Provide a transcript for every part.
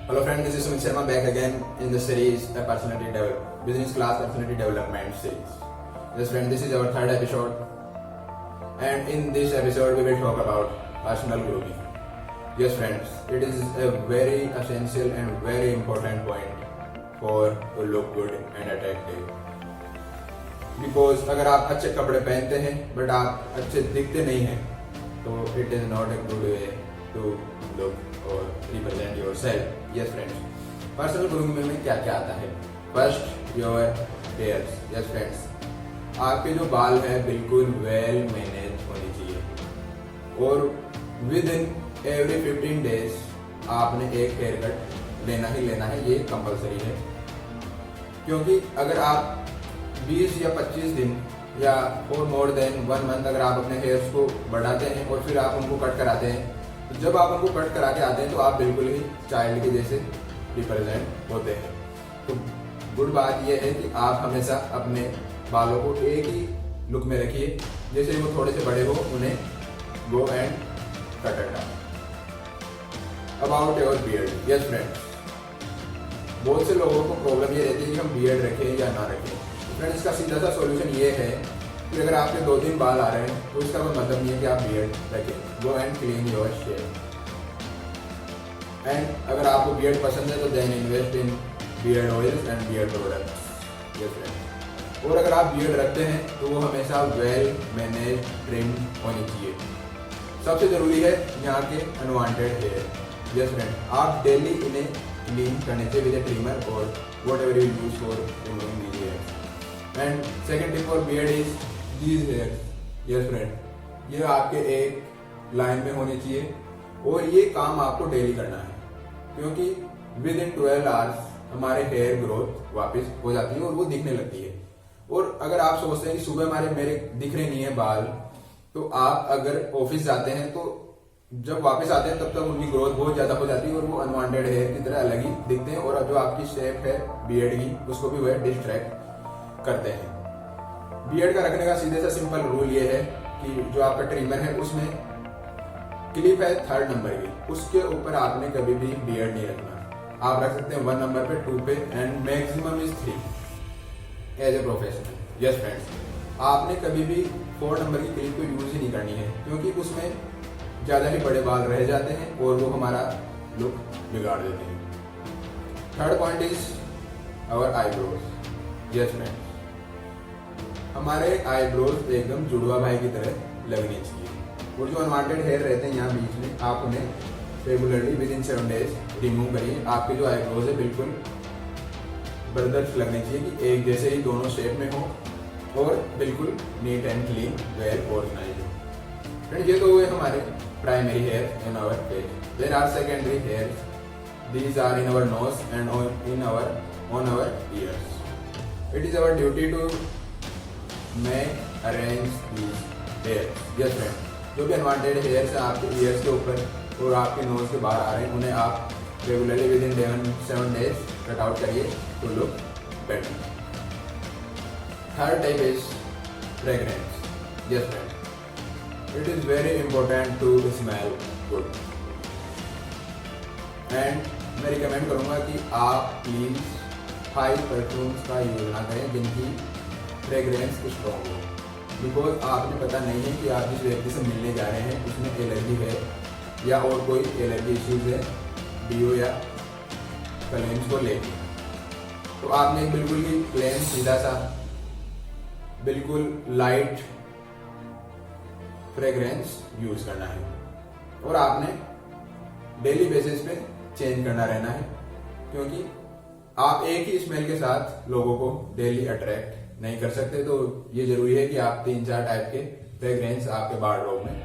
Hello friend, this is Sumit Sharma back again in the series Business Class Personality Development series. Yes friend, this is our third episode, and in this episode we will talk about personal grooming. Yes friends, it is a very essential and very important point for to look good and attractive. Because अगर आप अच्छे कपड़े पहनते हैं but आप अच्छे दिखते नहीं हैं तो it is not a good way to look or represent yourself. Yes friends, personal grooming में क्या क्या आता है? First your hairs. Yes friends, आपके जो बाल है बिल्कुल वेल मैनेज होनी चाहिए और विद इन एवरी 15 डेज आपने एक हेयर कट लेना ही लेना है. ये कंपलसरी है, क्योंकि अगर आप 20 या 25 दिन या और मोर देन 1 मंथ अगर आप अपने हेयर्स को बढ़ाते हैं और फिर आप उनको कट कराते हैं, तो जब आप उनको कट करा के आते हैं तो आप बिल्कुल ही चाइल्ड के जैसे रिप्रेजेंट होते हैं. तो गुड बात यह है कि आप हमेशा अपने बालों को एक ही लुक में रखिए. जैसे ही वो थोड़े से बड़े हो उन्हें go and cut it. About your beard. Yes friends, बहुत से लोगों को प्रॉब्लम ये रहती है कि हम बियर्ड रखें या ना रखें. फ्रेंड्स, इसका सीधा सा सॉल्यूशन ये है कि अगर आपके 2-3 बाल आ रहे हैं तो इसका कोई मतलब नहीं है कि आप बियर्ड रखें. Go and clean your shave. And अगर आपको बियर्ड पसंद है तो then invest in beard oils and beard products. ये फ्रेंड्स, और अगर आप बियर्ड रखते हैं तो वो हमेशा वेल मैनेज ट्रिम होनी चाहिए. सबसे ज़रूरी है यहाँ के अनवांटेड हेयर. यस फ्रेंड, आप डेली इन्हें क्लीन करने चाहिए विद ए ट्रिमर और what ever you use for removing these hairs. And second tip for beard is these hairs. Yes friend, ये आपके एक लाइन में होने चाहिए और ये काम आपको डेली करना है, क्योंकि विद इन 12 आवर्स हमारे हेयर ग्रोथ वापस हो जाती है और वो दिखने लगती है. और अगर आप सोचते हैं कि सुबह मेरे दिख रहे नहीं है बाल, तो आप अगर ऑफिस जाते हैं तो जब वापस आते हैं तब तक उनकी ग्रोथ बहुत ज्यादा हो जाती है और वो अनवांटेड हेयर की तरह अलग ही दिखते हैं. और जो आपकी शेप है बियर्ड की उसको भी वह डिस्ट्रैक्ट करते हैं. बियर्ड का रखने का सीधे सा सिंपल रूल ये है कि जो आपका ट्रिमर है उसमें क्लिप है 3rd नंबर की, उसके ऊपर आपने कभी भी बियर्ड नहीं रखना. आप रख सकते हैं 1 नंबर पे, 2 पे and maximum is 3 as a professional. Yes friends, आपने कभी भी 4 नंबर की क्लिप को यूज ही नहीं करनी है, क्योंकि उसमें ज्यादा ही बड़े बाल रह जाते हैं और वो हमारा लुक बिगाड़ देते हैं. Third point is our eyebrows. Yes friends, हमारे आईब्रोज एकदम जुड़वा भाई की तरह लगनी चाहिए. और जो अनवांटेड हेयर रहते हैं यहाँ बीच में, आप उन्हें regularly within 7 days remove करिए. आपके जो आईब्रोज है बिल्कुल ब्रदर्स लगने चाहिए कि एक जैसे ही दोनों शेप में हो और बिल्कुल neat and clean well organise हो. फ्रेंड्स, ये तो हुए हमारे primary hair in our face. There are secondary hairs. These are in our nose and on our ears. It is our duty to make arrange these hairs. Yes friend, जो भी unwanted hairs है आपके years के ऊपर और आपके knows के बाहर आ रहे हैं, उन्हें आप regularly within 7 days cut out करिए to look better. Third type is fragrance. Yes friend, it is very important to smell good. And मैं रिकमेंड करूंगा कि आप प्लीज 5 परफ्यूम्स का यूज ना करें जिनकी फ्रेग्रेंस स्ट्रॉन्ग हो. बिकॉज आपने पता नहीं है कि आप जिस व्यक्ति से मिलने जा रहे हैं उसमें एलर्जी है या और कोई एलर्जी इश्यूज है डीओ या कलेम्स को लेकर. तो आपने बिल्कुल ही प्लेन सीधा सा बिल्कुल लाइट फ्रेग्रेंस यूज करना है और आपने डेली बेसिस पे चेंज करना रहना है, क्योंकि आप एक ही स्मेल के साथ लोगों को डेली अट्रैक्ट नहीं कर सकते. तो ये जरूरी है कि आप 3-4 टाइप के फ्रेग्रेंस आपके वार्डरोब में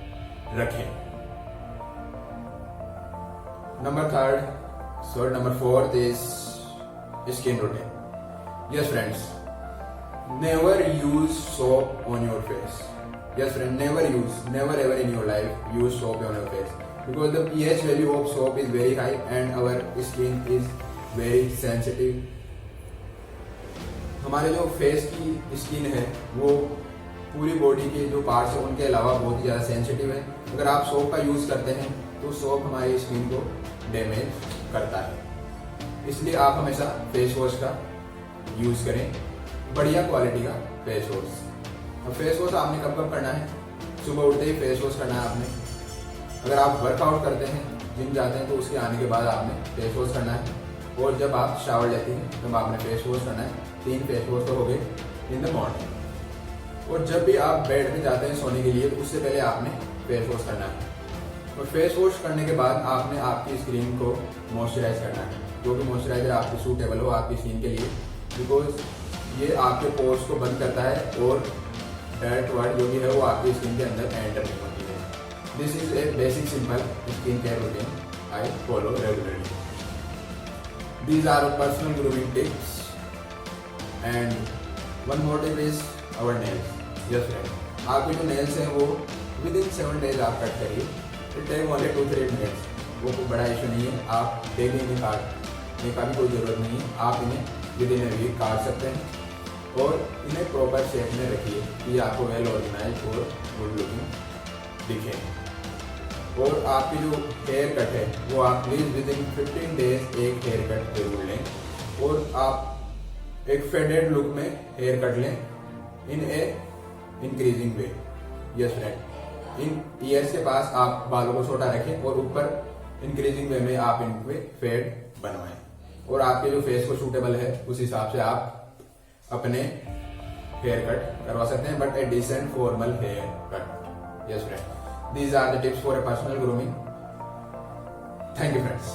रखें. Number 4 is skin routine. Yes friends, never use soap on your face. Yes friend, never ever in your life use soap on your face, because the pH value of soap is very high and our skin is very sensitive. हमारे जो face की skin है वो पूरी body के जो parts हैं उनके अलावा बहुत ही ज़्यादा सेंसिटिव है. अगर आप सोप का यूज़ करते हैं तो सोप हमारी स्किन को डैमेज करता है. इसलिए आप हमेशा फेस वॉश का यूज करें, बढ़िया क्वालिटी का फेस वॉश। अब फेस वॉश आपने कब कब करना है? सुबह उठते ही फेस वॉश करना है आपने। अगर आप वर्कआउट करते हैं, जिम जाते हैं, तो उसके आने के बाद आपने फेस वॉश करना है। और जब आप शावर लेते हैं तब आपने फेस वॉश करना है। 3 फेस वॉश तो हो गए इन द मॉर्निंग। और जब भी आप बेड में जाते हैं सोने के लिए, तो उससे पहले आपने फेस वॉश करना है। और फेस वॉश करने के बाद आपने आपकी स्किन को मॉइस्चराइज करना है, जो कि मॉइस्चराइजर आपको सूटेबल हो आपकी स्किन के लिए, बिकॉज ये आपके पोर्स को बंद करता है और डायरेक्ट वर्ड जो भी है वो आपकी स्किन के अंदर एंटर नहीं होती है। This is a basic simple skin care routine I follow regularly. These are personal grooming tips, and one more tip is our nails. Yes friend, आपके जो nails हैं वो within 7 days आप कट करिए। It take only 2-3 minutes, वो कोई बड़ा issue नहीं है। आप डेली इन्हें काटने का भी कोई ज़रूरत नहीं है, आप इन्हें within a week काट सकते हैं और इन्हें प्रॉपर शेप में रखिए कि आपको वेल ऑर्गेनाइज और गुड लुकिंग दिखे। और आपकी जो हेयर कट है वो आप प्लीज़ विदिन 15 डेज एक हेयर कट जरूर लें और आप एक फेडेड लुक में हेयर कट लें in a increasing way. Yes friend, in ears के पास आप बालों को छोटा रखें और ऊपर इंक्रीजिंग वे में आप इनके फेड बनवाएं और आपके जो फेस को सूटेबल है उस हिसाब से आप अपने हेयर कट करवा सकते हैं, but a decent formal hair cut. Yes friend, these are the tips for a personal grooming. Thank you friends.